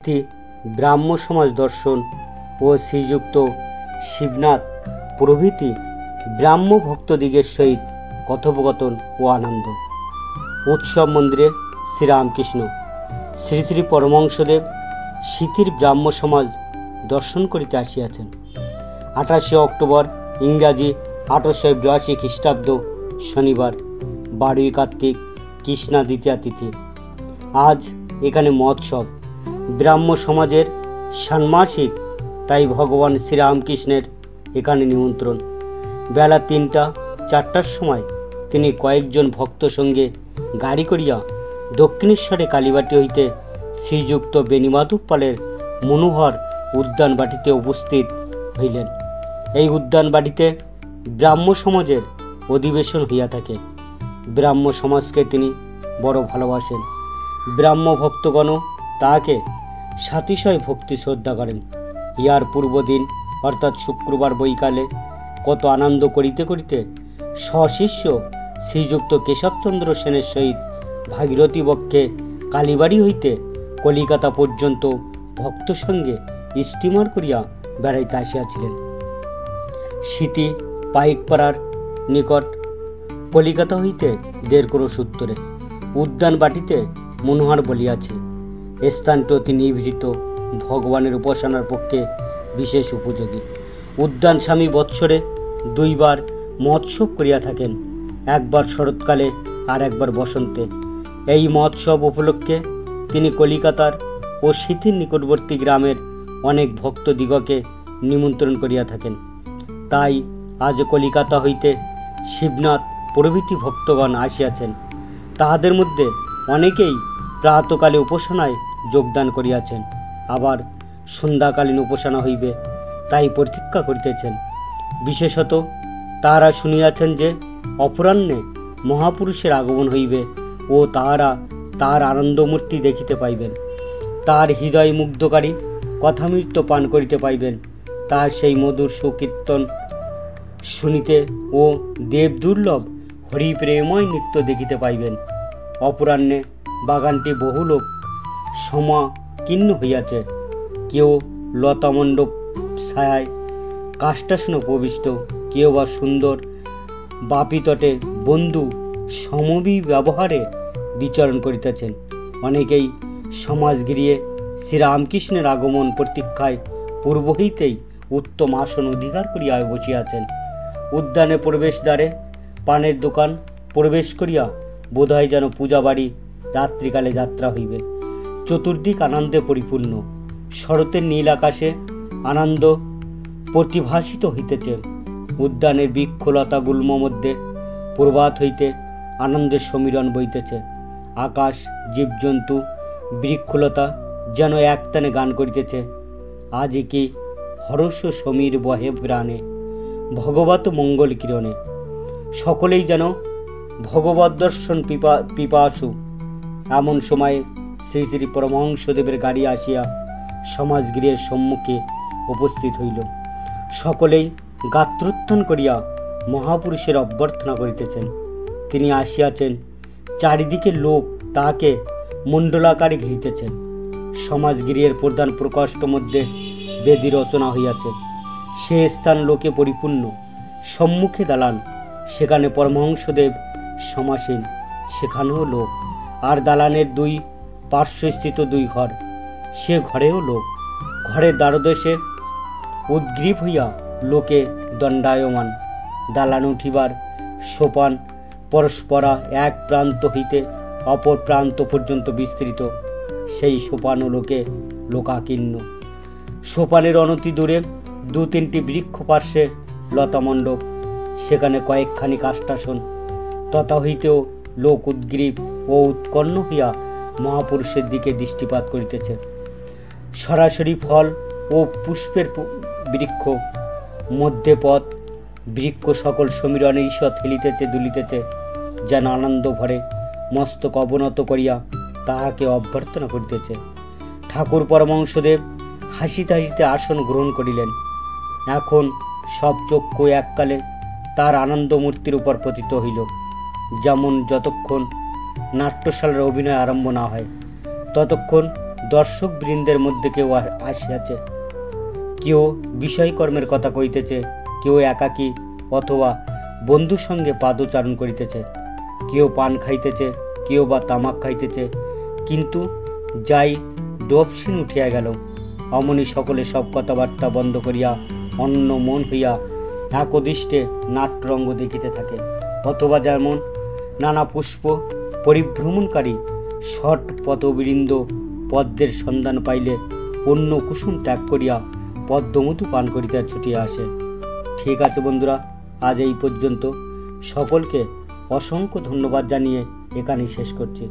ভক্তি, ব্রাহ্ম সমাজ দর্শন ও শ্রীযুক্ত শিবনাথ প্রভৃতি ব্রাহ্ম ভক্তদিগের সহিত কথোপকথন ও আনন্দ। উৎসব মন্দিরে শ্রীরামকৃষ্ণ শ্রী শ্রী পরমহংসদেব সিথির ব্রাহ্ম সমাজ দর্শন করিতে আসিয়াছেন। 28 অক্টোবর ইংরাজি 1882 খ্রিস্টাব্দ শনিবার 12 কার্তিক কৃষ্ণা দ্বিতীয়া তিথি। আজ এখানে মহোৎসব, ব্রাহ্ম সমাজের ষান্মাসিক, তাই ভগবান শ্রীরামকৃষ্ণের এখানে নিমন্ত্রণ। বেলা 3টা-4টার সময় তিনি কয়েকজন ভক্ত সঙ্গে গাড়ি করিয়া দক্ষিণেশ্বরে কালীবাটি হইতে শ্রীযুক্ত বেণীমাধব পালের মনোহর উদ্যান বাটিতে উপস্থিত হইলেন। এই উদ্যান বাটিতে ব্রাহ্ম সমাজের অধিবেশন হইয়া থাকে। ব্রাহ্ম সমাজকে তিনি বড় ভালোবাসেন। ব্রাহ্ম ভক্তগণও তাহাকে সাতিশয় ভক্তি শ্রদ্ধা করেন। ইহার পূর্বদিন অর্থাৎ শুক্রবার বৈকালে কত আনন্দ করিতে করিতে সশিষ্য শ্রীযুক্ত কেশবচন্দ্র সেনের সহিত ভাগীরথী বক্ষে কালীবাড়ি হইতে কলিকাতা পর্যন্ত ভক্ত সঙ্গে স্টিমার করিয়া বেড়াইতে আসিয়াছিলেন। সিটি পাইকপাড়ার নিকট কলিকাতা হইতে 1.5 ক্রোশ উত্তরে উদ্যান বাটিতে মনোহর বলিয়াছে। স্থানটি অতি নিভৃত, ভগবানের উপাসনার পক্ষে বিশেষ উপযোগী। উদ্যান স্বামী বৎসরে 2 বার মহোৎসব করিয়া থাকেন, একবার শরৎকালে আর একবার বসন্তে। এই মহোৎসব উপলক্ষে তিনি কলিকাতার ও সিথির নিকটবর্তী গ্রামের অনেক ভক্তদিগকে নিমন্ত্রণ করিয়া থাকেন। তাই আজ কলিকাতা হইতে শিবনাথ প্রভৃতি ভক্তগণ আসিয়াছেন। তাহাদের মধ্যে অনেকেই প্রাতকালে উপাসনায় যোগদান করিয়াছেন, আবার সন্ধ্যাকালীন উপাসনা হইবে তাই প্রতীক্ষা করিতেছেন। বিশেষত তাহারা শুনিয়াছেন যে অপরাহ্নে মহাপুরুষের আগমন হইবে ও তাহারা তাহার আনন্দমূর্তি দেখিতে পাইবেন, তার হৃদয় মুগ্ধকারী কথামৃত পান করিতে পাইবেন, তার সেই মধুর সুকীর্তন শুনিতে ও দেবদুর্লভ হরিপ্রেময় নৃত্য দেখিতে পাইবেন। অপরাহ্নে বাগানটি বহু লোক সমাকীর্ণ হইয়াছে। কেউ লতামণ্ডপ ছায়ায় কাষ্টাসন উপবিষ্ট, কেউ বা সুন্দর বাপিতটে বন্ধু সমবী ব্যবহারে বিচরণ করিতেছেন। অনেকেই সমাজ ঘিরিয়ে শ্রীরামকৃষ্ণের আগমন প্রতীক্ষায় পূর্ব হইতেই উত্তম আসন অধিকার করিয়া বসিয়াছেন। উদ্যানের প্রবেশদ্বারে পানের দোকান প্রবেশ করিয়া বোধহয় যেন পূজা বাড়ি রাত্রিকালে যাত্রা হইবে। চতুর্দিক আনন্দে পরিপূর্ণ। শরতের নীল আকাশে আনন্দ প্রতিভাসিত হইতেছে। উদ্যানের বৃক্ষলতা গুল্ম মধ্যে প্রভাত হইতে আনন্দের সমীরণ বইতেছে। আকাশ, জীবজন্তু, বৃক্ষলতা যেন একটানে গান করিতেছে। আজি কি হর্ষ সমীর বহে প্রাণে, ভগবত মঙ্গল কিরণে। সকলেই যেন ভগবত দর্শন পিপাসু। এমন সময়ে শ্রী শ্রী পরমহংসদেবের গাড়ি আসিয়া সমাজগৃহের সম্মুখে উপস্থিত হইল। সকলেই গাত্রোত্থান করিয়া মহাপুরুষের অভ্যর্থনা করিতেছেন। তিনি আসিয়াছেন, চারিদিকে লোক তাহাকে মণ্ডলাকারে ঘিরিতেছেন। সমাজগৃহের প্রধান প্রকোষ্ঠ মধ্যে বেদি রচনা হইয়াছে, সে স্থান লোকে পরিপূর্ণ। সম্মুখে দালান, সেখানে পরমহংসদেব সমাসীন, সেখানেও লোক। আর দালানের 2 পার্শ্বস্থিত 2 ঘর, সে ঘরেও লোক। ঘরের দ্বারদেশে উদ্গ্রীব হইয়া লোকে দণ্ডায়মান। দালান উঠিবার সোপান পরস্পরা এক প্রান্ত হইতে অপর প্রান্ত পর্যন্ত বিস্তৃত। সেই সোপানও লোকে লোকাকীর্ণ। সোপানের অনতি দূরে 2-3টি বৃক্ষ পার্শ্বে লতামণ্ডপ, সেখানে কয়েকখানি কাষ্টাসন। তথা হইতেও লোক উদ্গ্রীব ও উৎকণ্ঠ হইয়া মহাপুরুষের দিকে দৃষ্টিপাত করিতেছে। সরাসরি ফল ও পুষ্পের বৃক্ষ, মধ্যে পথ, বৃক্ষ সকল সমীরণে ঈষৎ হেলিতেছে দুলিতেছে, যেন আনন্দ ভরে মস্তক অবনত করিয়া তাহাকে অভ্যর্থনা করিতেছে। ঠাকুর পরমহংসদেব হাসিতে হাসিতে আসন গ্রহণ করিলেন। এখন সব চক্ষু এককালে তার আনন্দমূর্তির উপর পতিত হইল। যেমন যতক্ষণ নাট্যশালার অভিনয় আরম্ভ না হয় ততক্ষণ দর্শক বৃন্দের মধ্যে কেউ আসিয়াছে, কেউ বিষয়কর্মের কথা কইতেছে, কেউ একাকী অথবা বন্ধুর সঙ্গে পাদচারণ করিতেছে, কেউ পান খাইতেছে, কেউ বা তামাক খাইতেছে। কিন্তু যাই ডবসিন উঠিয়া গেল, অমনি সকলে সব কথাবার্তা বন্ধ করিয়া অন্য মন হইয়া একদৃষ্টে নাট্যরঙ্গ দেখিতে থাকে। অথবা যেমন নানা পুষ্প পরিভ্রমণকারী ষট পথবৃন্দ পদ্মের সন্ধান পাইলে অন্য কুসুম ত্যাগ করিয়া পদ্মমধু পান করিতে ছুটিয়া আসে। ঠিক আছে বন্ধুরা, আজ এই পর্যন্ত। সকলকে অসংখ্য ধন্যবাদ জানিয়ে এখানেই শেষ করছি।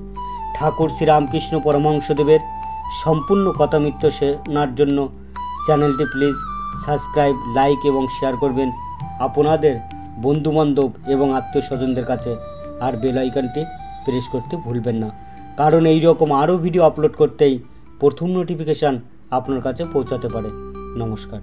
ঠাকুর শ্রীরামকৃষ্ণ পরমহংসদেবের সম্পূর্ণ কথামৃত্য শোনার জন্য চ্যানেলটি প্লিজ সাবস্ক্রাইব, লাইক এবং শেয়ার করবেন আপনাদের বন্ধুবান্ধব এবং আত্মীয়স্বজনদের কাছে। আর বেল আইকনটি প্রেস করতে ভুলবেন না, কারণ এই রকম আরও ভিডিও আপলোড করতেই প্রথম নোটিফিকেশান আপনার কাছে পৌঁছাতে পারে। নমস্কার।